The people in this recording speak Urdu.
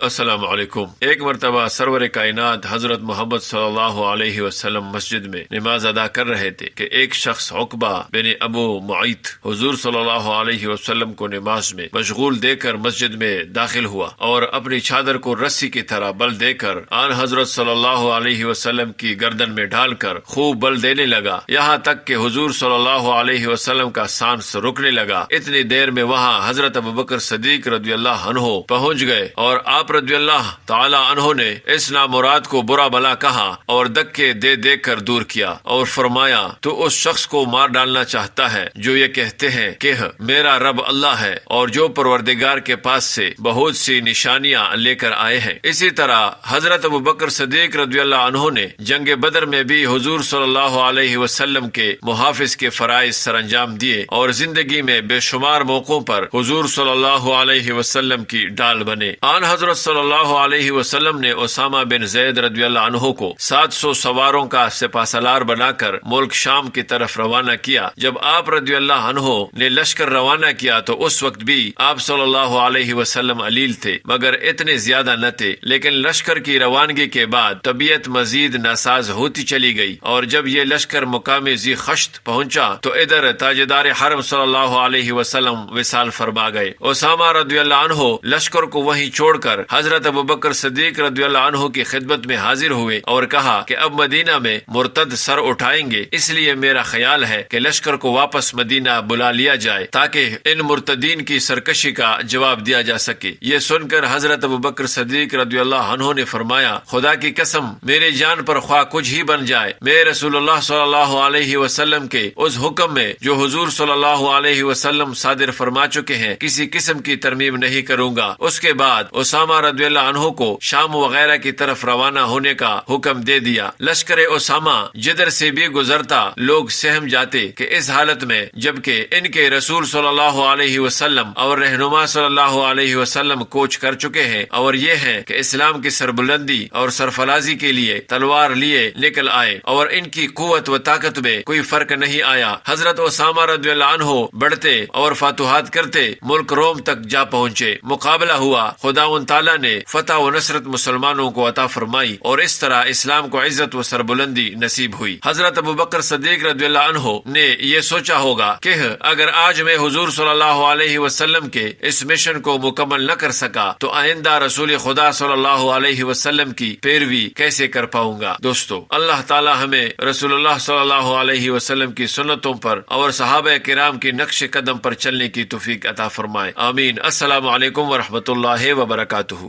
السلام علیکم۔ ایک مرتبہ سرور کائنات حضرت محمد صلی اللہ علیہ وسلم مسجد میں نماز ادا کر رہے تھے کہ ایک شخص عقبہ بن ابو معیط حضور صلی اللہ علیہ وسلم کو نماز میں مشغول دیکھ کر مسجد میں داخل ہوا اور اپنی چادر کو رسی کی طرح بل دے کر آن حضرت صلی اللہ علیہ وسلم کی گردن میں ڈال کر خوب بل دینے لگا، یہاں تک کہ حضور صلی اللہ علیہ وسلم کا سانس رکنے لگا۔ اتنی دیر میں وہاں حضرت ابوبکر صدیق رضی اللہ عنہ پہنچ گئے اور آپ رضی اللہ تعالی عنہ نے اس نامراد کو برا بلا کہا اور دکے دے دے کر دور کیا اور فرمایا، تو اس شخص کو مار ڈالنا چاہتا ہے جو یہ کہتے ہیں کہ میرا رب اللہ ہے اور جو پروردگار کے پاس سے بہت سی نشانیاں لے کر آئے ہیں۔ اسی طرح حضرت ابوبکر صدیق رضی اللہ عنہ نے جنگ بدر میں بھی حضور صلی اللہ علیہ وسلم کے محافظ کے فرائض سر انجام دیے اور زندگی میں بے شمار موقعوں پر حضور صلی اللہ علیہ وسلم کی ڈال بنے۔ آن حضرت صلی اللہ علیہ وسلم نے اسامہ بن زید رضی اللہ عنہ کو 700 سواروں کا سپہ سالار بنا کر ملک شام کی طرف روانہ کیا۔ جب آپ رضی اللہ عنہ نے لشکر روانہ کیا تو اس وقت بھی آپ صلی اللہ علیہ وسلم علیل تھے، مگر اتنے زیادہ نہ تھے، لیکن لشکر کی روانگی کے بعد طبیعت مزید ناساز ہوتی چلی گئی اور جب یہ لشکر مقام ذی خشت پہنچا تو ادھر تاجدار حرم صلی اللہ علیہ وسلم وصال فرما گئے۔ اسامہ رضی اللہ عنہ لشکر کو وہیں چھوڑ کر حضرت ابوبکر صدیق رضی اللہ عنہ کی خدمت میں حاضر ہوئے اور کہا کہ اب مدینہ میں مرتد سر اٹھائیں گے، اس لیے میرا خیال ہے کہ لشکر کو واپس مدینہ بلا لیا جائے تاکہ ان مرتدین کی سرکشی کا جواب دیا جا سکے۔ یہ سن کر حضرت ابوبکر صدیق رضی اللہ عنہ نے فرمایا، خدا کی قسم میری جان پر خواہ کچھ ہی بن جائے، میں رسول اللہ صلی اللہ علیہ وسلم کے اس حکم میں جو حضور صلی اللہ علیہ وسلم صادر فرما چکے ہیں کسی قسم کی ترمیم نہیں کروں گا۔ اس کے بعد اسامہ رضی اللہ عنہ کو شام وغیرہ کی طرف روانہ ہونے کا حکم دے دیا۔ لشکر اسامہ جدھر سے بھی گزرتا لوگ سہم جاتے کہ اس حالت میں جبکہ ان کے رسول صلی اللہ علیہ وسلم اور رہنما صلی اللہ علیہ وسلم کوچ کر چکے ہیں، اور یہ ہے کہ اسلام کی سربلندی اور سرفرازی کے لیے تلوار لیے نکل آئے اور ان کی قوت و طاقت میں کوئی فرق نہیں آیا۔ حضرت اسامہ رضی اللہ عنہ بڑھتے اور فتوحات کرتے ملک روم تک جا پہنچے، مقابلہ ہوا، خداوند تعالیٰ نے فتح و نصرت مسلمانوں کو عطا فرمائی اور اس طرح اسلام کو عزت و سربلندی نصیب ہوئی۔ حضرت ابوبکر صدیق رضی اللہ عنہ نے یہ سوچا ہوگا کہ اگر آج میں حضور صلی اللہ علیہ وسلم کے اس مشن کو مکمل نہ کر سکا تو آئندہ رسول خدا صلی اللہ علیہ وسلم کی پیروی کیسے کر پاؤں گا۔ دوستو، اللہ تعالی ہمیں رسول اللہ صلی اللہ علیہ وسلم کی سنتوں پر اور صحابہ کرام کی نقش قدم پر چلنے کی توفیق عطا فرمائے، آمین۔ السلام علیکم ورحمۃ اللہ وبرکاتہ۔